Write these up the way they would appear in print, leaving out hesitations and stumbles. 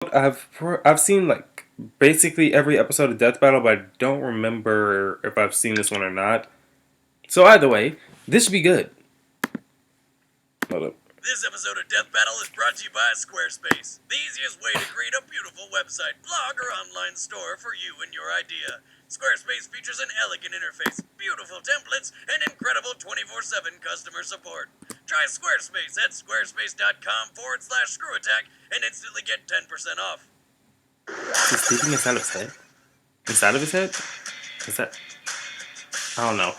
I've seen like basically every episode of Death Battle, but I don't remember if I've seen this one or not. So either way, this should be good. Hold up. This episode of Death Battle is brought to you by Squarespace, the easiest way to create a beautiful website, blog, or online store for you and your idea. Squarespace features an elegant interface, beautiful templates, and incredible 24/7 customer support. Try Squarespace at squarespace.com/screwattack and instantly get 10% off. Is he sleeping inside of his head? Inside of his head? Is that? I don't know.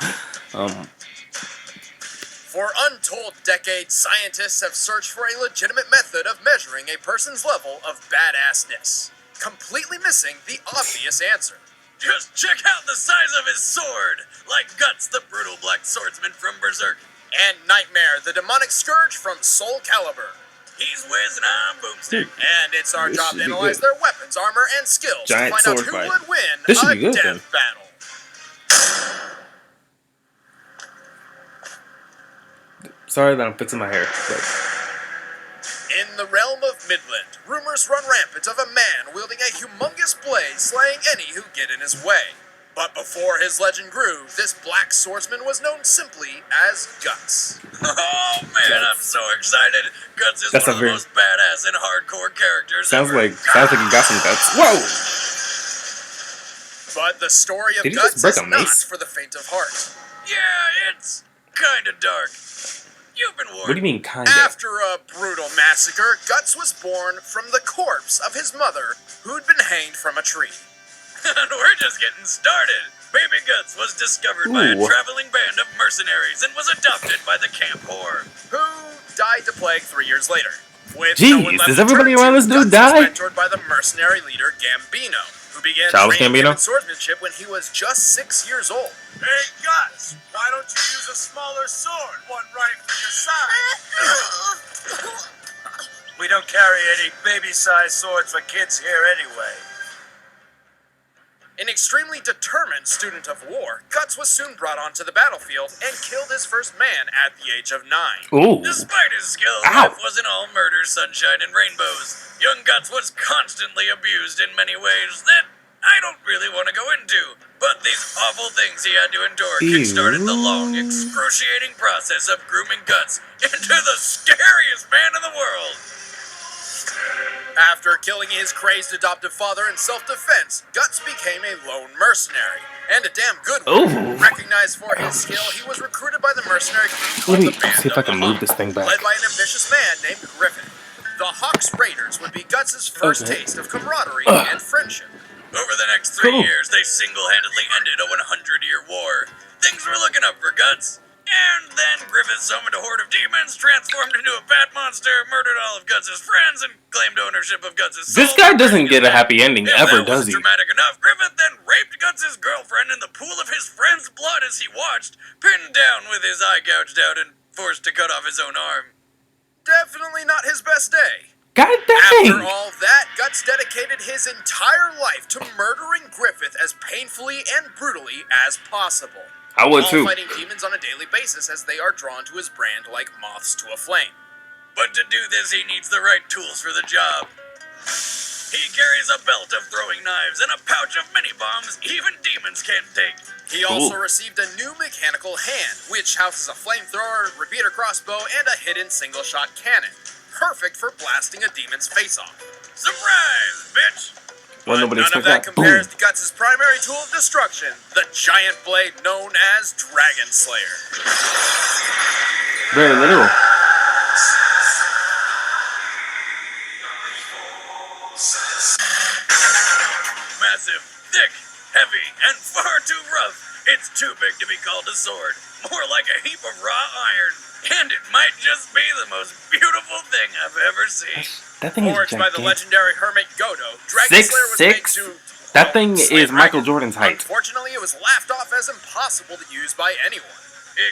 For untold decades, scientists have searched for a legitimate method of measuring a person's level of badassness, completely missing the obvious answer. Just check out the size of his sword, like Guts, the brutal black swordsman from Berserk. And Nightmare, the demonic scourge from Soul Calibur. He's Wiz and I'm Boomstick. And it's our This job should to be analyze good. their weapons, armor, and skills Giant to find out sword who fight. would win This should a be good, death then. battle. Sorry that I'm fixing my hair. But In the realm of Midland, rumors run rampant of a man wielding a humongous blade slaying any who get in his way. But before his legend grew, this black swordsman was known simply as Guts. Oh man, I'm so excited! Guts is That's one a of the very- most badass and hardcore characters sounds ever. like he got some guts. Whoa! But the story of Did he just Guts break is a not mace? for the faint of heart. Yeah, it's kinda dark. You've been warned. What do you mean, kinda? After a brutal massacre, Guts was born from the corpse of his mother, who'd been hanged from a tree. And we're just getting started. Baby Guts was discovered by a Ooh. traveling band of mercenaries and was adopted by the camp whore. Who died to plague 3 years later. With Jeez, no one left does to everybody turn around to, this dude Guts was die? mentored by the mercenary leader Gambino, who began Charles training him Gambino? in swordsmanship when he was just 6 years old. Hey, Guts, why don't you use a smaller sword, one right for your size? We don't carry any baby-sized swords for kids here anyway. An extremely determined student of war, Guts was soon brought onto the battlefield and killed his first man at the age of 9. Ooh. Despite his skill, Ow. life wasn't all murder, sunshine, and rainbows. Young Guts was constantly abused in many ways that I don't really want to go into. But these awful things he had to endure Ew. kickstarted the long, excruciating process of grooming Guts into the scariest man in the world. After killing his crazed adoptive father in self-defense, Guts became a lone mercenary, and a damn good one. Ooh. Recognized for his skill, he was recruited by the mercenary group Let called me the Band see if I of can the move Hawk, this thing back. led by an ambitious man named Griffin. The Hawks Raiders would be Guts' first Okay. taste of camaraderie and friendship. Over the next 3 Cool. years, they single-handedly ended a 100-year war. Things were looking up for Guts. And then Griffith summoned a horde of demons, transformed into a bat monster, murdered all of Guts' friends, and claimed ownership of Guts' soul. This guy doesn't get a happy ending If ever, that does wasn't he? dramatic enough, Griffith then raped Guts' girlfriend in the pool of his friend's blood as he watched, pinned down with his eye gouged out and forced to cut off his own arm. Definitely not his best day. God After dang! all that, Guts dedicated his entire life to murdering Griffith as painfully and brutally as possible. I would While too. fighting demons on a daily basis as they are drawn to his brand like moths to a flame. But to do this, he needs the right tools for the job. He carries a belt of throwing knives and a pouch of mini bombs even demons can't take. He also received a new mechanical hand, which houses a flamethrower, repeater crossbow, and a hidden single-shot cannon. Perfect for blasting a demon's face off. Surprise, bitch! Well, But nobody none of expected that that. compares Boom. to Guts' primary tool of destruction, the giant blade known as Dragon Slayer. Very literal. Massive, thick, heavy, and far too rough. It's too big to be called a sword. More like a heap of raw iron. And it might just be the most beautiful thing I've ever seen. That thing is Forged by the gigantic. legendary hermit Godo, Dragon 6'6"? Slayer was made to... That thing slay is Michael dragons. Jordan's height. Unfortunately, it was laughed off as impossible to use by anyone.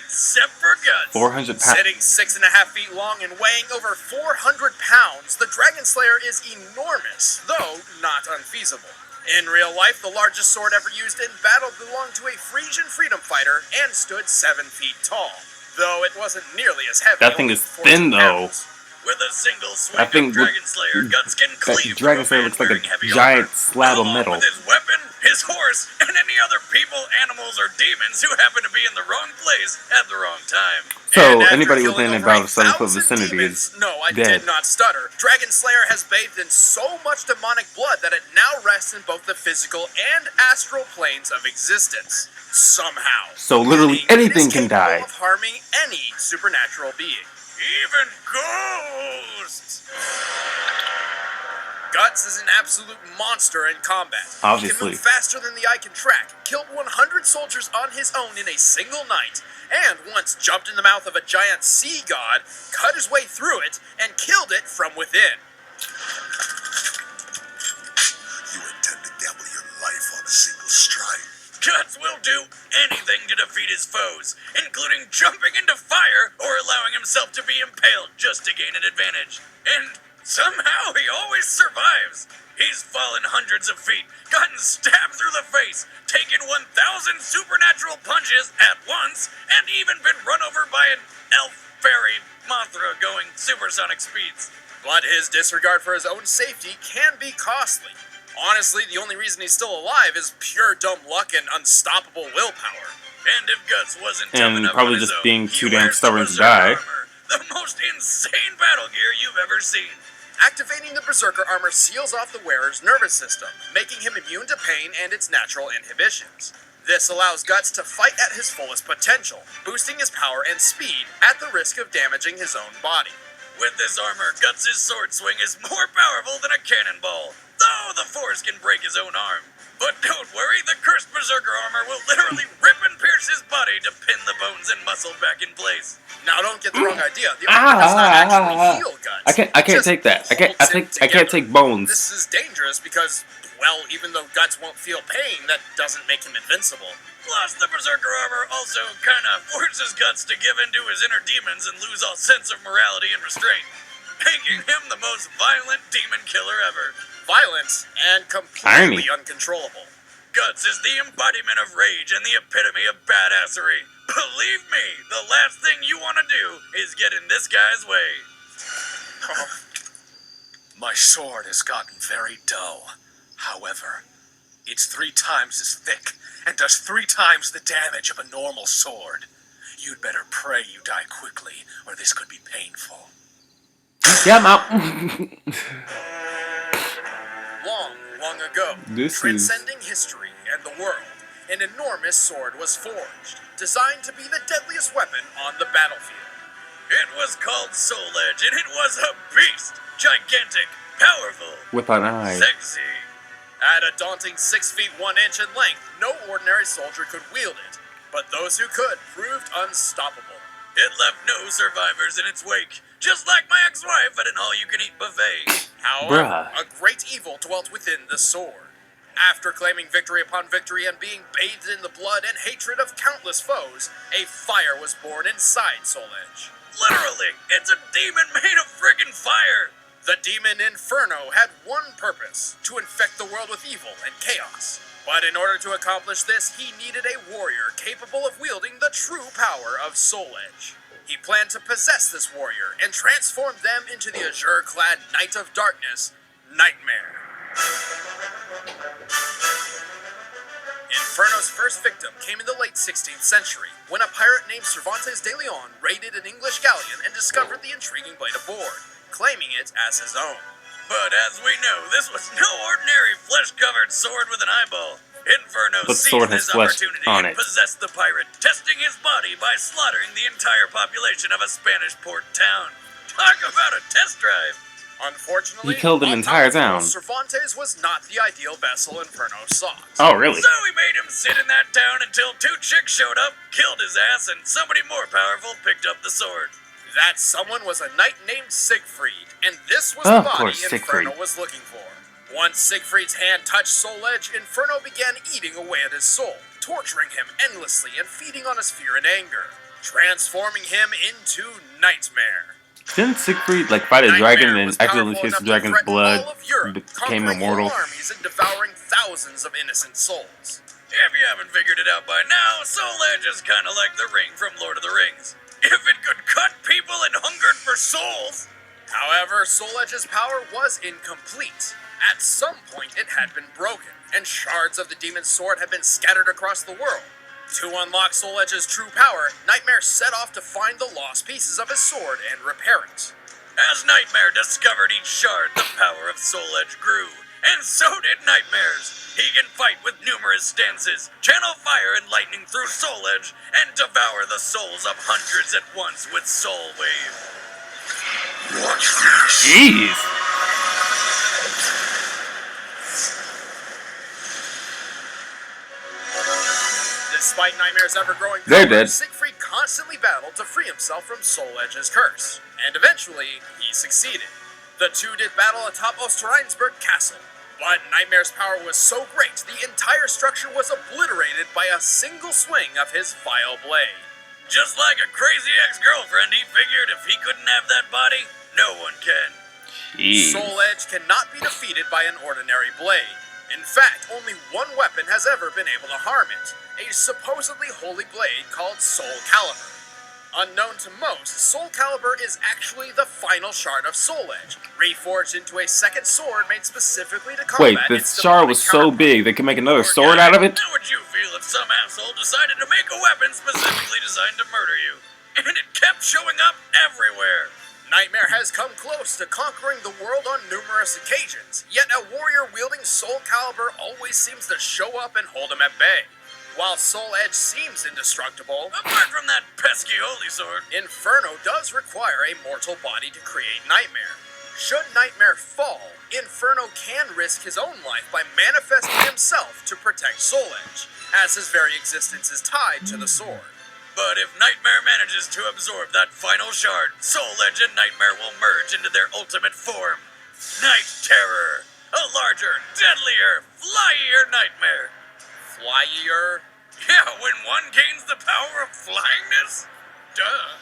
Except for Guts. 400 pounds. Sitting 6.5 feet long and weighing over 400 pounds, the Dragon Slayer is enormous, though not unfeasible. In real life, the largest sword ever used in battle belonged to a Frisian freedom fighter and stood 7 feet tall, though it wasn't nearly as heavy. That thing only is 14 thin, though. pounds. With a single swing I think of Dragon Slayer, Guts can that cleave Dragon through Slayer a man looks like a wearing heavy giant armor, slab of along metal. with his weapon, his horse, and any other people, animals, or demons who happen to be in the wrong place at the wrong time. So And after anybody killing within over about a 7 foot 1,000 vicinity demons, is no, I dead. did not stutter. Dragon Slayer has bathed in so much demonic blood that it now rests in both the physical and astral planes of existence. Somehow. So literally Meaning it anything is can capable die. of harming any supernatural being. Even ghosts! Guts is an absolute monster in combat. He Obviously. can move faster than the eye can track, killed 100 soldiers on his own in a single night, and once jumped in the mouth of a giant sea god, cut his way through it, and killed it from within. You intend to gamble your life on a single strike? Guts will do anything to defeat his foes, including jumping into fire or allowing himself to be impaled just to gain an advantage. And somehow he always survives. He's fallen hundreds of feet, gotten stabbed through the face, taken 1,000 supernatural punches at once, and even been run over by an elf fairy Mothra going supersonic speeds. But his disregard for his own safety can be costly. Honestly, the only reason he's still alive is pure dumb luck and unstoppable willpower. And if Guts wasn't tough And enough probably on his just own, being he too damn wears stubborn the to Berserker die. Armor, the most insane battle gear you've ever seen. Activating the Berserker armor seals off the wearer's nervous system, making him immune to pain and its natural inhibitions. This allows Guts to fight at his fullest potential, boosting his power and speed at the risk of damaging his own body. With this armor, Guts' sword swing is more powerful than a cannonball, though the Force can break his own arm. But don't worry, the cursed Berserker armor will literally rip and pierce his body to pin the bones and muscle back in place. Now, don't get the wrong idea. The armor does not actually heal Guts. I can't Just take that. I can't holds him take together. bones. This is dangerous because, well, even though Guts won't feel pain, that doesn't make him invincible. Plus, the Berserker armor also kinda forces Guts to give in to his inner demons and lose all sense of morality and restraint, making him the most violent demon killer ever. Violent and completely Irony. uncontrollable. Guts is the embodiment of rage and the epitome of badassery. Believe me, the last thing you want to do is get in this guy's way. My sword has gotten very dull. However, it's 3 times as thick and does 3 times the damage of a normal sword. You'd better pray you die quickly, or this could be painful. Yeah, I'm out. Long ago, This is- transcending history and the world, an enormous sword was forged, designed to be the deadliest weapon on the battlefield. It was called Soul Edge, and it was a beast. Gigantic, powerful, With an eye. sexy. At a daunting 6 feet 1 inch in length, no ordinary soldier could wield it, but those who could proved unstoppable. It left no survivors in its wake, just like my ex-wife at an all-you-can-eat buffet. However, Bruh. a great evil dwelt within the sword. After claiming victory upon victory and being bathed in the blood and hatred of countless foes, a fire was born inside Soul Edge. Literally, it's a demon made of friggin' fire. The demon Inferno had one purpose: to infect the world with evil and chaos. But in order to accomplish this, he needed a warrior capable of wielding the true power of Soul Edge. He planned to possess this warrior and transform them into the azure-clad Knight of Darkness, Nightmare. Inferno's first victim came in the late 16th century, when a pirate named Cervantes de Leon raided an English galleon and discovered the intriguing blade aboard, claiming it as his own. But as we know, this was no ordinary flesh-covered sword with an eyeball. Inferno But the seized sword has this flesh opportunity on and it. possessed the pirate, testing his body by slaughtering the entire population of a Spanish port town. Talk about a test drive! Unfortunately, He killed an on entire top of town. this, Cervantes was not the ideal vessel Inferno sought. Oh, really? So he made him sit in that town until 2 chicks showed up, killed his ass, and somebody more powerful picked up the sword. That someone was a knight named Siegfried, and this was Of the body course, Inferno Siegfried. was looking for. Once Siegfried's hand touched Soul Edge, Inferno began eating away at his soul, torturing him endlessly and feeding on his fear and anger, transforming him into Nightmare. Didn't Siegfried like fight a Nightmare dragon and was accidentally powerful taste enough the to dragon's threaten blood, all of Europe, became conquering immortal? whole armies and devouring thousands of innocent souls. If you haven't figured it out by now, Soul Edge is kinda like the ring from Lord of the Rings. If it could cut people and hungered for souls, However, Soul Edge's power was incomplete. At some point, it had been broken, and shards of the demon's sword had been scattered across the world. To unlock Soul Edge's true power, Nightmare set off to find the lost pieces of his sword and repair it. As Nightmare discovered each shard, the power of Soul Edge grew, and so did Nightmare's. He can fight with numerous stances, channel fire and lightning through Soul Edge, and devour the souls of hundreds at once with Soul Wave. Jeez. Despite Nightmare's ever-growing They're power, dead. Siegfried constantly battled to free himself from Soul Edge's curse, and eventually, he succeeded. The two did battle atop Osterreinsberg Castle, but Nightmare's power was so great, the entire structure was obliterated by a single swing of his vile blade. Just like a crazy ex-girlfriend, he figured if he couldn't have that body, no one can. Jeez. Soul Edge cannot be defeated by an ordinary blade. In fact, only one weapon has ever been able to harm it, a supposedly holy blade called Soul Calibur. Unknown to most, Soul Calibur is actually the final shard of Soul Edge, reforged into a second sword made specifically to Wait, combat this its shard demonic was so counterpart. big they could make another Poor sword guy. out of it? How would you feel if some asshole decided to make a weapon specifically designed to murder you? And it kept showing up everywhere. Nightmare has come close to conquering the world on numerous occasions, yet a warrior wielding Soul Calibur always seems to show up and hold him at bay. While Soul Edge seems indestructible, Apart from that pesky holy sword. Inferno does require a mortal body to create Nightmare. Should Nightmare fall, Inferno can risk his own life by manifesting himself to protect Soul Edge, as his very existence is tied to the sword. But if Nightmare manages to absorb that final shard, Soul Edge and Nightmare will merge into their ultimate form. Night Terror. A larger, deadlier, flyier Nightmare. Flyier? Yeah, when one gains the power of flyingness? Duh.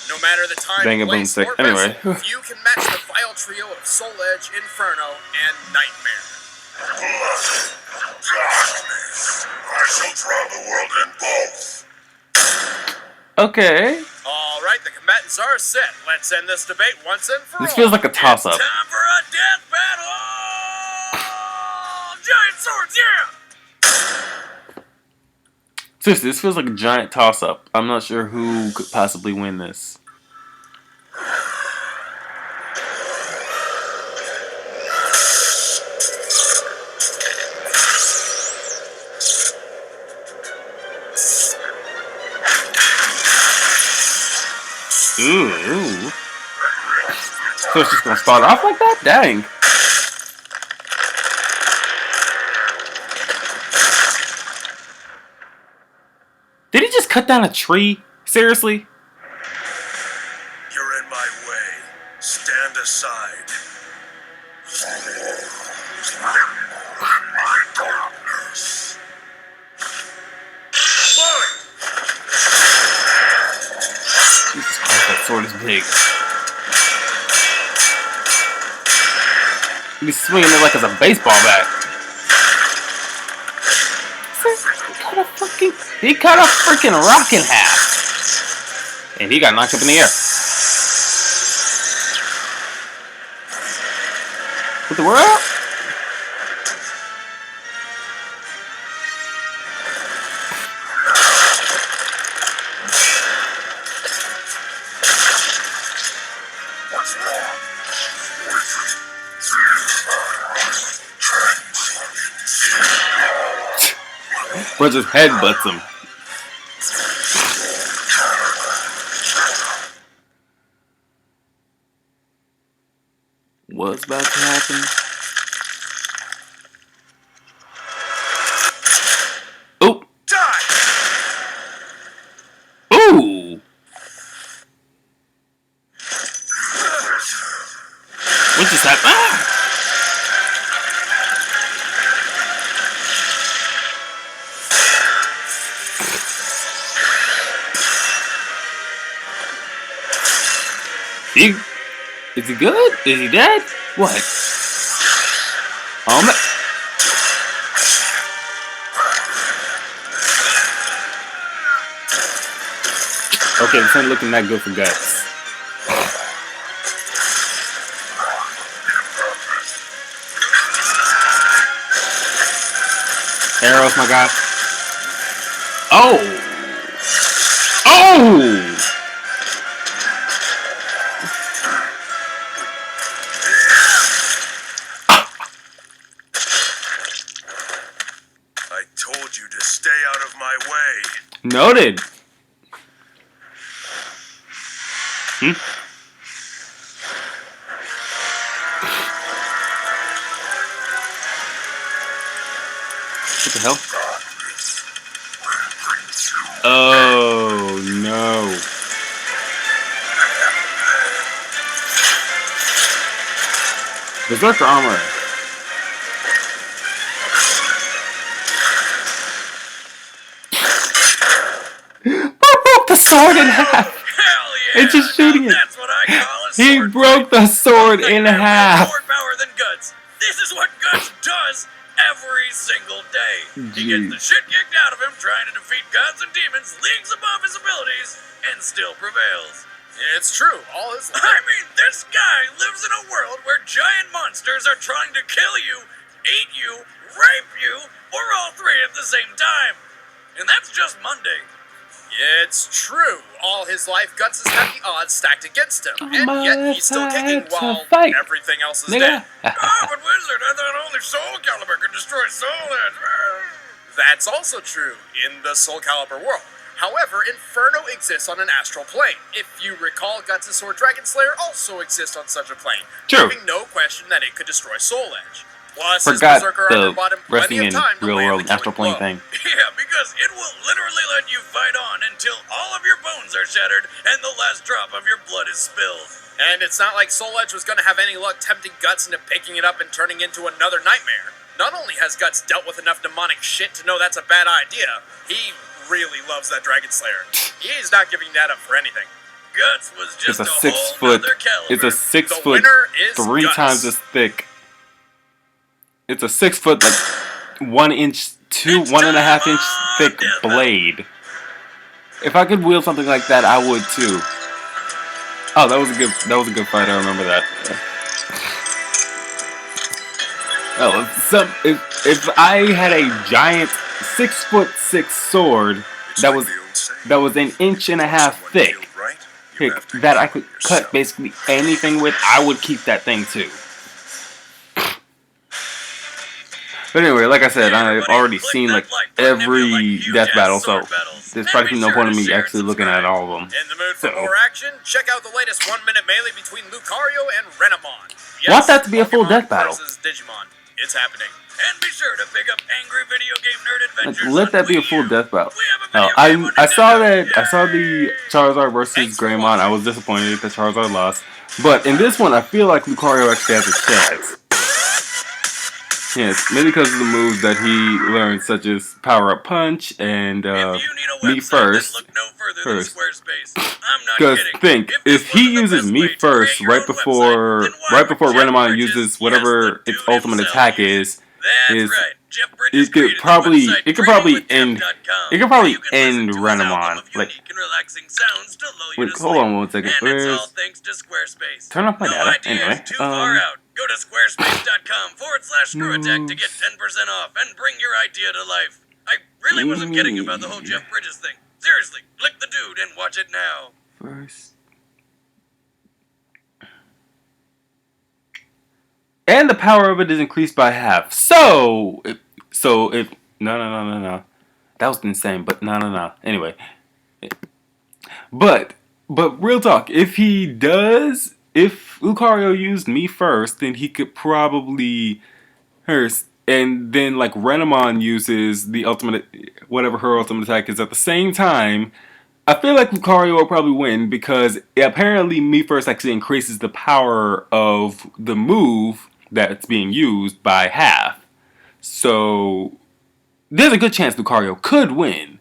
No matter the time, Dang it, place, Boomstick. or Anyway. vessel, you can match the vile trio of Soul Edge, Inferno, and Nightmare. Darkness. I shall drown the world in both. Okay. Alright, the combatants are set. Let's end this debate once and for all. This feels like a toss-up. Time for a death battle! Giant swords, yeah! Seriously, this feels like a giant toss-up. I'm not sure who could possibly win this. Ooh. So it's just gonna start off like that? Dang. Did he just cut down a tree? Seriously? You're in my way. Stand aside. My darkness. Fight! Jesus Christ, that sword is big. He's swinging it like it's a baseball bat. He cut a freaking rock in half. And he got knocked up in the air. What the world? What's wrong? Bro just headbutts him. What's about to happen? Oh! Die! Ooh! What just happened? Ah! Is he good? Is he dead? What? Oh my. Okay, this ain't looking that good for guts. Arrows, my guy. Oh! Oh! I told you to stay out of my way. Noted. What the hell? Oh no. Berserker armor. Broke the sword in half. Hell yeah! It's just shooting Now it. That's what I call a He sword broke the sword fight. in Nothing has half. More power than Guts. This is what Guts does every single day. He gets the shit kicked out of him trying to defeat gods and demons, leagues above his abilities, and still prevails. It's true. All his life. I mean, this guy lives in a world where giant monsters are trying to kill you, eat you, rape you, or all three at the same time. And that's just Monday. It's true. All his life, Guts has had the odds stacked against him, and yet he's still kicking while fight. everything else is Nigga. dead. But Wizard, I thought only Soul Calibur could destroy Soul Edge. That's also true in the Soul Calibur world. However, Inferno exists on an astral plane. If you recall, Guts' sword Dragon Slayer also exists on such a plane, True. leaving no question that it could destroy Soul Edge. Plus, Forgot his Berserker the armor bought him plenty resting of in time to real land world the killing astral plane blow. thing. Yeah, because it will literally let you fight on until all of your bones are shattered and the last drop of your blood is spilled. And it's not like Soul Edge was going to have any luck tempting Guts into picking it up and turning into another nightmare. Not only has Guts dealt with enough demonic shit to know that's a bad idea, he really loves that Dragon Slayer. He's not giving that up for anything. Guts was just It's a whole 6 foot. nother caliber. It's a 6 The foot. winner is 3 Guts. times as thick. It's a 6 foot, like 1 inch, 1.5 inch thick blade. If I could wield something like that, I would too. Oh, that was a good fight. I remember that. Oh, if I had a giant 6'6" sword that was an inch and a half thick, that I could cut basically anything with, I would keep that thing too. But anyway, like I said, I've already seen like every death battle, so there's probably no point in me actually looking at all of them. In the mood for So- more action? Check out the latest 1-minute melee between Lucario and Renamon. Yes, Want that to be a full Pokemon death battle. versus Digimon. It's happening. And be sure to pick up Angry Video Game Nerd Like, Adventures. let on that be a Wii full U. death battle. We have a Oh, video game on I saw Nintendo. that. I saw the Charizard versus Thanks for Greymon. I was disappointed that Charizard lost, but in this one, I feel like Lucario actually has a chance. Yes, maybe because of the moves that he learned, such as Power Up Punch and If you need a Me website, First. then look no further than First. Squarespace. I'm not Because kidding. think, this if he wasn't the uses best Me way to First create your right own before website, then why would Jeff Renamon Bridges, uses yes, whatever the its dude ultimate himself, attack use? is, That's right. Jeff Bridges it could created the probably website end DreamingWithJeff.com, it could probably where you can listen end to his album Renamon. of Like, unique and relaxing sounds to lull you wait, to hold sleep. on one second. And it's all Where's thanks to Squarespace. turn off my No data? idea Anyway, is too far out. Go to squarespace.com/screwattack to get 10% off and bring your idea to life. I really wasn't kidding about the whole Jeff Bridges thing. Seriously, click the dude and watch it now. first. And the power of it is increased by half. So if no. That was insane, but no. Anyway. But real talk, if Lucario used Me First, then he could probably and then like Renamon uses the ultimate whatever her ultimate attack is at the same time, I feel like Lucario will probably win because apparently Me First actually increases the power of the move that's being used by half. So there's a good chance Lucario could win.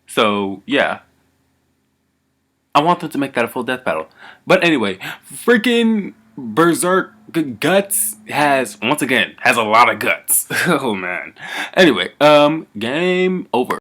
So yeah. I want them to make that a full death battle. But anyway, freaking Berserk Guts has a lot of guts. Oh man. Anyway, game over.